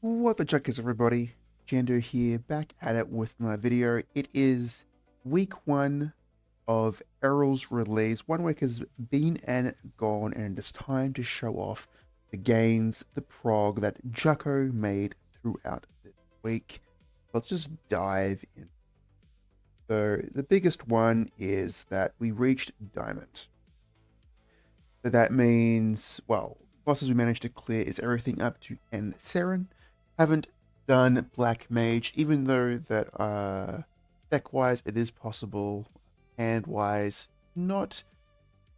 What the juck is, everybody? Jando here, back at it with my video. It is week one of Erel's release. 1 week has been and gone, and it's time to show off the gains, the prog that Jucko made throughout this week. Let's just dive in. So the biggest one is that we reached Diamond. So that means, well, bosses we managed to clear is everything up to nSeren. Haven't done Black Mage, even though that deck-wise it is possible, hand-wise not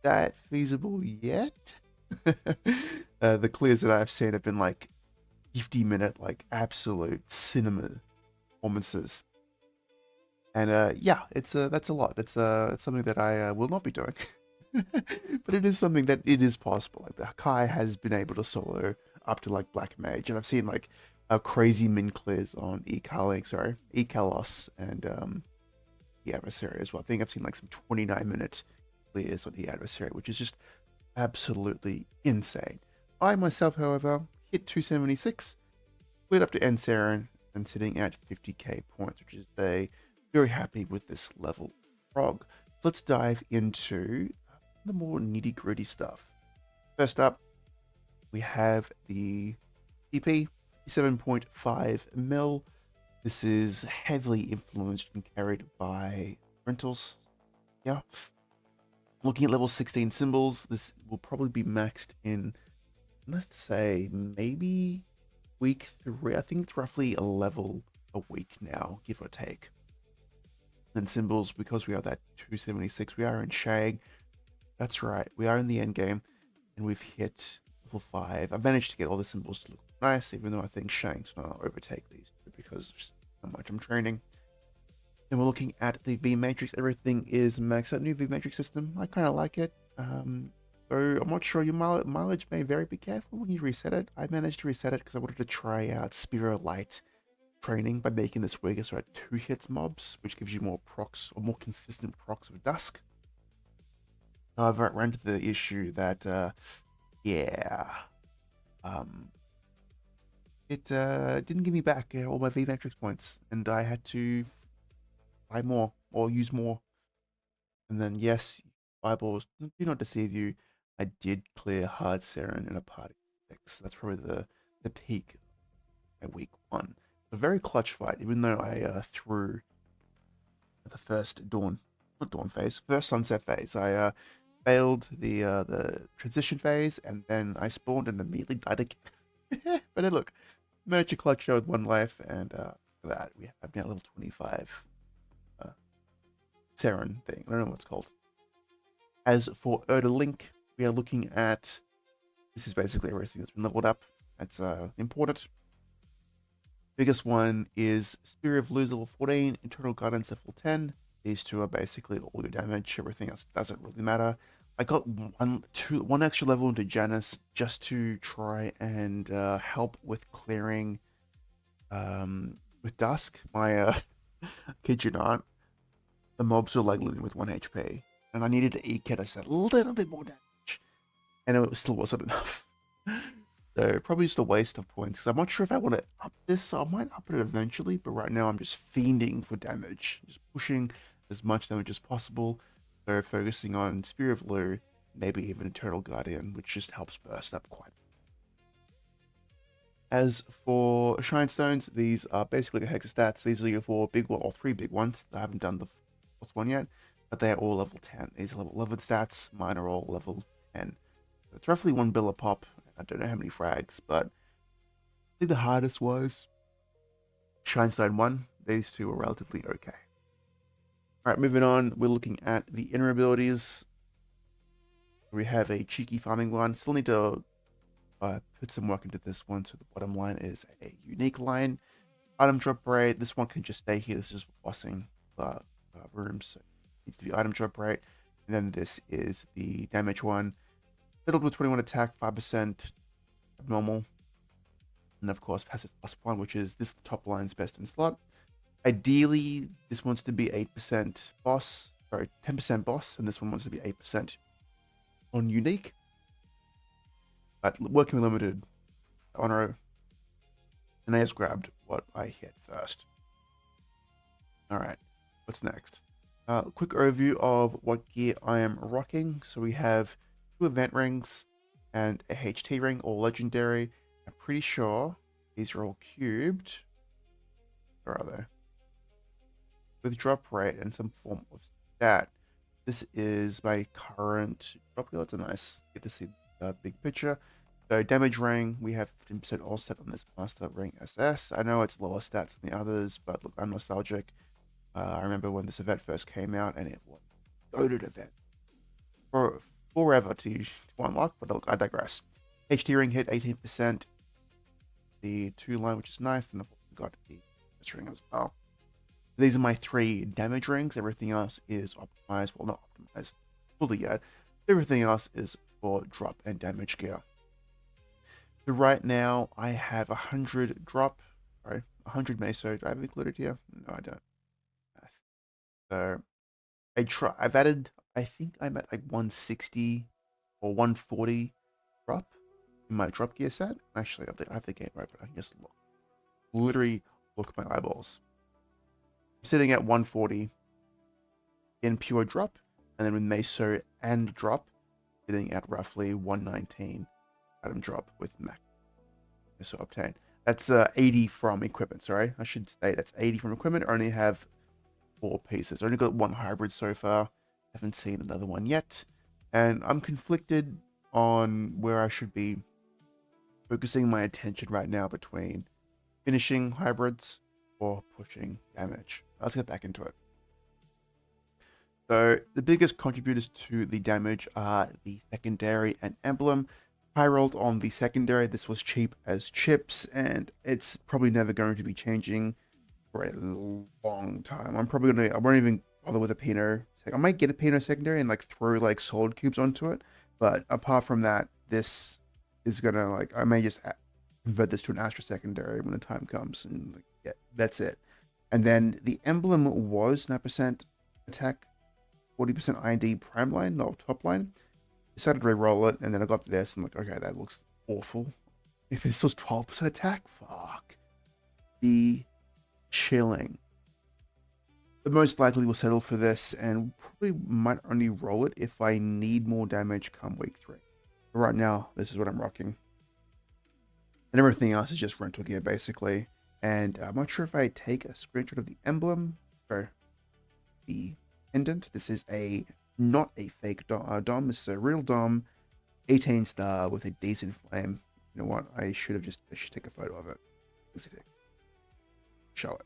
that feasible yet. The clears that I've seen have been like 50-minute, like absolute cinema performances. And yeah, that's a lot. It's something that I will not be doing. But it is something that it is possible. Like the Kai has been able to solo up to like Black Mage, and I've seen like crazy min clears on Ekalos and the Adversary as well. I think I've seen like some 29-minute clears on the Adversary, which is just absolutely insane. I myself, however, hit 276, cleared up to nSeren, and sitting at 50k points, which is very happy with this level prog. Let's dive into the more nitty gritty stuff. First up, we have the EP 7.5 mil. This is heavily influenced and carried by rentals. Yeah. Looking at level 16 symbols, this will probably be maxed in, let's say, maybe week 3. I think it's roughly a level a week now, give or take. And symbols, because we are that 276, we are in Shag. That's right, we are in the end game, and we've hit level 5. I've managed to get all the symbols to look nice, even though I think Shang's gonna overtake these because of how much I'm training. And we're looking at the V matrix. Everything is maxed out. New V matrix system. I kind of like it. So I'm not sure your mileage may vary. Be careful when you reset it. I managed to reset it because I wanted to try out Spiro Light training by making this weaker, so at 2 hits mobs, which gives you more procs or more consistent procs of Dusk. However, it ran into the issue that, yeah, it didn't give me back all my V matrix points, and I had to buy more or use more. And then, yes, eyeballs do not deceive you. I did clear hard Seren in a party 6. That's probably the peak at week 1. A very clutch fight, even though I threw the first first sunset phase. I failed the transition phase, and then I spawned and immediately died again. But hey, look, managed to clutch show with 1 life, and for that we have now level 25 Seren thing. I don't know what it's called. As for Erel, we are looking at, this is basically everything that's been leveled up. That's important. Biggest one is Spirit of Lose level 14, Internal Guidance level 10. These two are basically all your damage. Everything else doesn't really matter. I got one extra level into Janus just to try and help with clearing with Dusk. My kid you not, the mobs were like living with 1 HP, and I needed to eke just a little bit more damage, and it still wasn't enough. So probably just a waste of points, because I'm not sure if I want to up this, so I might up it eventually, but right now I'm just fiending for damage, just pushing as much damage as possible. So focusing on Spear of Lu, maybe even Eternal Guardian, which just helps burst up quite. As for Shine Stones, these are basically hex stats. These are your 4 big one, or 3 big ones. I haven't done the 4th one yet, but they are all level 10. These are level 11 stats. Mine are all level 10. So it's roughly 1 bill a pop. I don't know how many frags, but I think the hardest was Shinestone 1. These two were relatively okay. Alright, moving on, we're looking at the inner abilities. We have a cheeky farming one. Still need to put some work into this one, so the bottom line is a unique line. Item drop rate, this one can just stay here. This is bossing rooms, so it needs to be item drop rate. And then this is the damage one. Fiddled with 21 attack, 5% abnormal. And of course, passive +1, which is this top line's best in slot. Ideally, this wants to be 8% boss, sorry, 10% boss, and this one wants to be 8% on unique. But working with limited honor And I just grabbed what I hit first. All right, what's next? Quick overview of what gear I am rocking. So we have 2 event rings and a HT ring, all legendary. I'm pretty sure these are all cubed. Where are they? With drop rate and some form of stat. This is my current drop gear. That's a nice, get to see the big picture. So damage ring, we have 15% all set on this Master Ring SS. I know it's lower stats than the others, but look, I'm nostalgic. I remember when this event first came out, and it was a goated event for forever to unlock. But look, I digress. HT ring hit 18%. The 2 line, which is nice, and I've got the string as well. These are my 3 damage rings. Everything else is optimized. Well, not optimized fully yet. Everything else is for drop and damage gear. So right now, I have 100 drop. Sorry, 100 meso. Do I have it included here? No, I don't. So I've added, I think I'm at like 160 or 140 drop in my drop gear set. Actually, I have the game open. I can just look. Literally look at my eyeballs. I'm sitting at 140 in pure drop, and then with meso and drop, sitting at roughly 119 item drop with max meso obtained. That's 80 from equipment. Sorry, I should say that's 80 from equipment. I only have 4 pieces. I only got 1 hybrid so far. Haven't seen another one yet, and I'm conflicted on where I should be focusing my attention right now between finishing hybrids or pushing damage. Let's get back into it. So the biggest contributors to the damage are the secondary and emblem. I rolled on the secondary. This was cheap as chips, and it's probably never going to be changing for a long time. I won't even bother with a Pinot. I might get a Pinot secondary and like throw like solid cubes onto it. But apart from that, this is gonna like, I may just convert this to an Astra secondary when the time comes, and like, yeah, that's it. And then the emblem was 9% attack, 40% IND prime line, no top line. Decided to re-roll it, and then I got this, and like, okay, that looks awful. If this was 12% attack, fuck. Be chilling. But most likely will settle for this, and probably might only roll it if I need more damage come week 3. But right now, this is what I'm rocking. And everything else is just rental gear, basically. And I'm not sure if I take a screenshot of the emblem or the pendant. This is not a fake dom. This is a real dom, 18 star with a decent flame. You know what? I should take a photo of it. Let's see. Show it.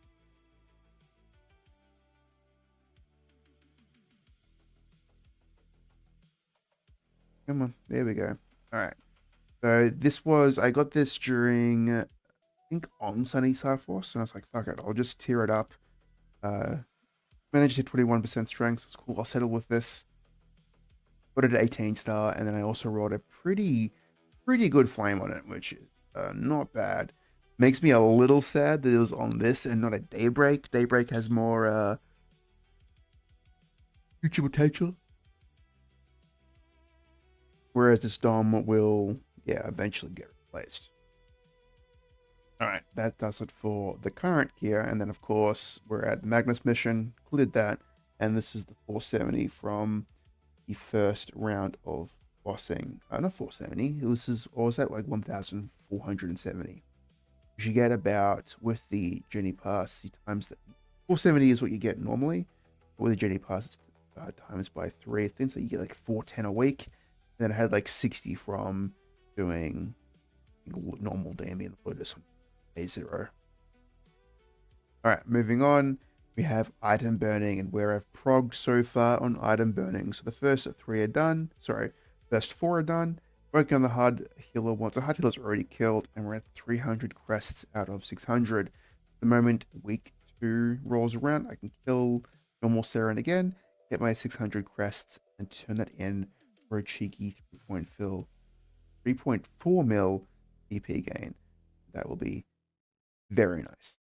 Come on, there we go. All right. So I got this during, I think, on Sunny Side Force, and I was like, fuck it, I'll just tear it up. Managed to 21% strength, so it's cool. I'll settle with this. Put it at 18 star, and then I also rolled a pretty good flame on it, which is not bad. Makes me a little sad that it was on this and not a Daybreak. Daybreak has more future potential. Whereas this Dom will, yeah, eventually get replaced. All right, that does it for the current gear. And then, of course, we're at the Magnus mission, cleared that. And this is the 470 from the first round of bossing. Not 470, or was that like 1,470? You should get about, with the Journey Pass, times that 470 is what you get normally. But with the Journey Pass, it's times by 3. I think so you get like 410 a week. And then I had like 60 from doing normal Damien Lotus on day 0. All right, moving on. We have item burning, and where I've progged so far on item burning. So the first 3 are done. Sorry, first 4 are done. Working on the hard healer once. The hard healer's already killed, and we're at 300 crests out of 600. The moment week 2 rolls around, I can kill normal nSeren again, get my 600 crests, and turn that in for a cheeky 3.4 mil EP gain. That will be very nice.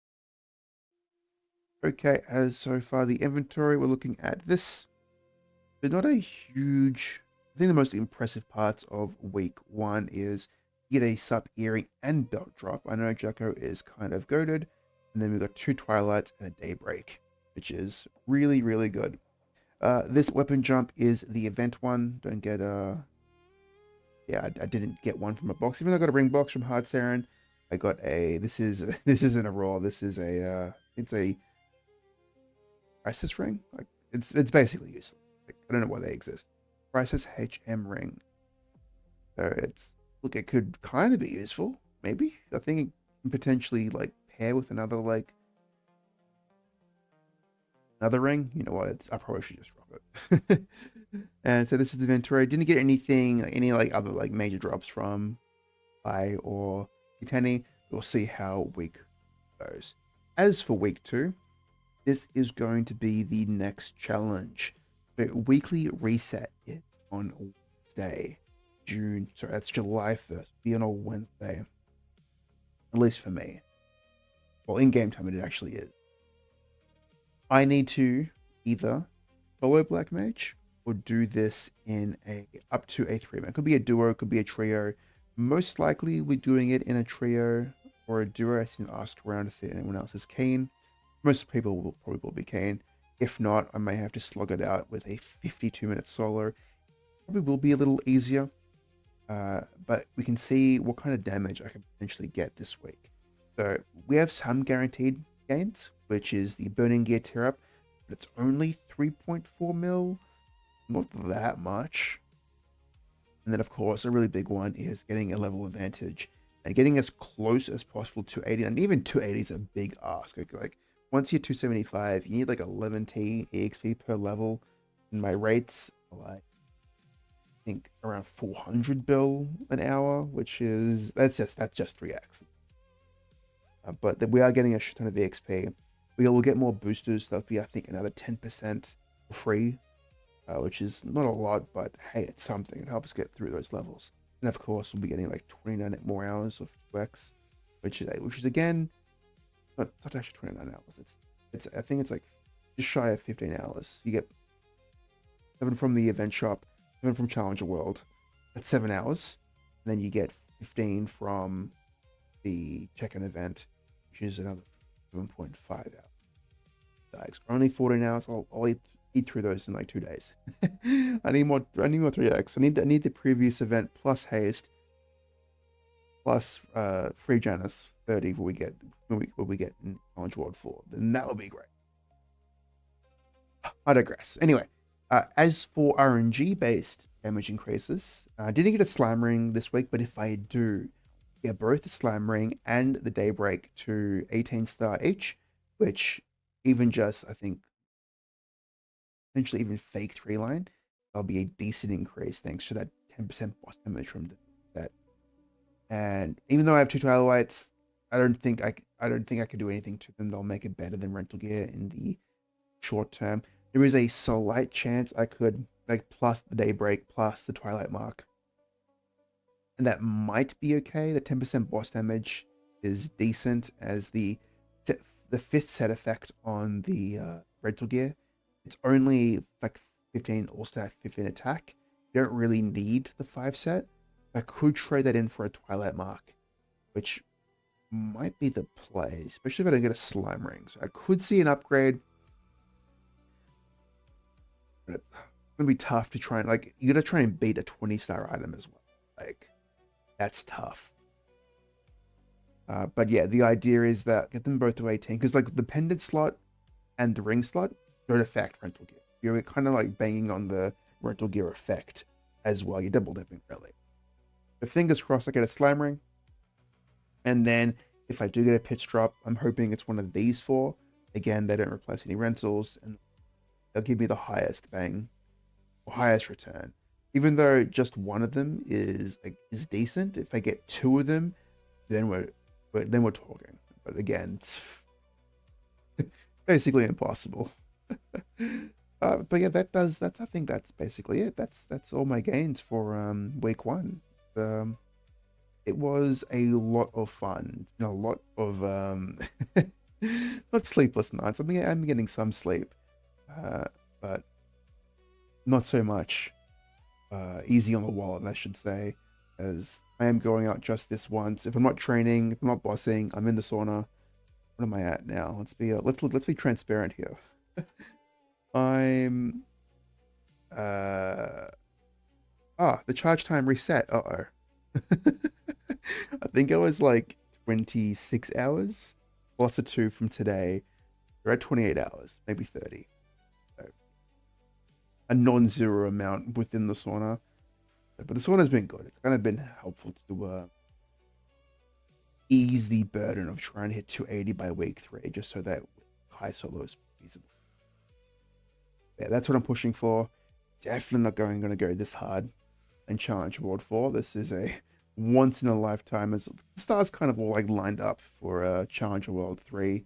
Okay, as so far the inventory, we're looking at this. But not a huge, I think the most impressive parts of week 1 is get a sub earring and belt drop. I know Jucko is kind of goaded. And then we've got 2 twilights and a daybreak, which is really, really good. This weapon jump is the event one. Don't get yeah, I didn't get one from a box. Even though I got a ring box from nSeren, I got a this isn't a raw, this is a it's a crisis ring. Like it's basically useless. Like, I don't know why they exist. Crisis HM ring. So it's look, it could kind of be useful, maybe. I think it can potentially like pair with another like another ring. You know what? I probably should just drop it. And so this is the inventory. Didn't get anything, like, any like other like major drops from I or Kitani. We'll see how week goes. As for week 2, this is going to be the next challenge. The weekly reset is on Wednesday, that's July 1st. Be on a Wednesday. At least for me. Well, in game time it actually is. I need to either follow Black Mage or do this in a up to a 3-man. Could be a duo, could be a trio. Most likely we're doing it in a trio or a duo. I can ask around to see if anyone else is keen. Most people will probably be keen. If not, I may have to slog it out with a 52-minute solo. Probably will be a little easier. But we can see what kind of damage I can potentially get this week. So we have some guaranteed gains, which is the Burning Gear Tear Up, but it's only 3.4 mil. Not that much. And then, of course, a really big one is getting a level advantage and getting as close as possible to 80. And even 280 is a big ask. Like once you're 275, you need like 11T EXP per level. And my rates are like, I think around 400 bill an hour, which is that's just 3x. But we are getting a shit ton of EXP. We will get more boosters. That'll be, I think, another 10% free. Which is not a lot, but hey, it's something. It helps us get through those levels. And of course, we'll be getting like 29 more hours of 2x, which is again, not actually 29 hours. It's I think it's like just shy of 15 hours. You get 7 from the event shop, 7 from Challenger World. That's 7 hours. And then you get 15 from the check-in event, which is another 7.5 hours. Only 14 hours. I'll eat through those in like 2 days. I need more 3x. I need the previous event plus haste plus free Janus 30 when we get in Challenge World 4. Then that would be great. I digress. Anyway, as for RNG based damage increases, I didn't get a slam ring this week, but if I do get both the slam ring and the daybreak to 18 star each, which even just I think potentially even fake 3-line, that'll be a decent increase thanks to that 10% boss damage from the set. And even though I have 2 twilights, I don't think I could do anything to them. They'll make it better than rental gear in the short term. There is a slight chance I could like plus the daybreak plus the twilight mark, and that might be okay. The 10% boss damage is decent as the 5th set effect on the rental gear. It's only like 15 all-stat, 15 attack. You don't really need the 5 set. I could trade that in for a Twilight Mark, which might be the play, especially if I don't get a Slime Ring. So I could see an upgrade. But it's going to be tough to try and, like, you got to try and beat a 20-star item as well. Like, that's tough. But yeah, the idea is that get them both to 18, because like the pendant slot and the ring slot don't affect rental gear. You're kind of like banging on the rental gear effect as well. You're double dipping really. But fingers crossed I get a slime ring. And then if I do get a pitch drop, I'm hoping it's one of these 4. Again, they don't replace any rentals and they'll give me the highest bang or highest return. Even though just one of them is decent, if I get 2 of them, then we're talking. But again, it's basically impossible. But yeah, I think that's basically it. That's all my gains for week 1. It was a lot of fun. It's been a lot of not sleepless nights. I'm getting some sleep, but not so much easy on the wallet, I should say. as I am going out just this once. If I'm not training, if I'm not bossing, I'm in the sauna. What am I at now? Let's be transparent here. I'm uh the charge time reset. Uh-oh. I think it was like 26 hours plus a 2 from today. We're at 28 hours, maybe 30. So a non-zero amount within the sauna. But the sauna's been good. It's kind of been helpful to ease the burden of trying to hit 280 by week 3, just so that high solo is feasible. Yeah, that's what I'm pushing for. Definitely not going to go this hard and challenge World 4. This is a once in a lifetime, as the stars kind of all like lined up for Challenger World 3.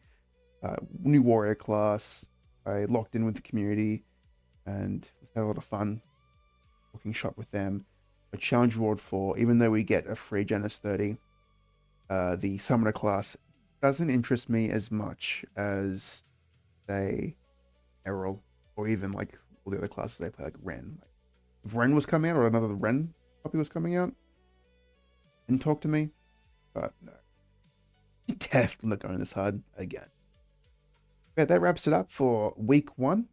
New warrior class. I locked in with the community and had a lot of fun talking shop with them. But Challenger World 4, even though we get a free Genesis 30, the summoner class doesn't interest me as much as, say, Erel, or even like all the other classes they play, like Ren. Like, if Ren was coming out, or another Ren copy was coming out, and talk to me, but no, definitely not going this hard again. Yeah, that wraps it up for week 1.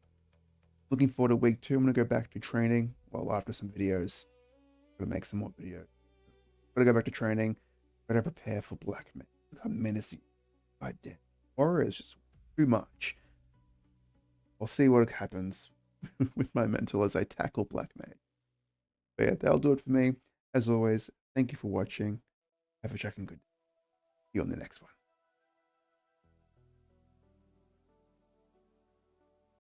Looking forward to week 2. I'm gonna go back to training. Well, after some videos, I'm gonna make some more videos. Gotta go back to training. Gotta prepare for Black Man. I'm menacing. God damn, horror is just too much. I'll see what happens with my mental as I tackle Black Mage. But yeah, that'll do it for me. As always, thank you for watching. Have a check and good. See you on the next one.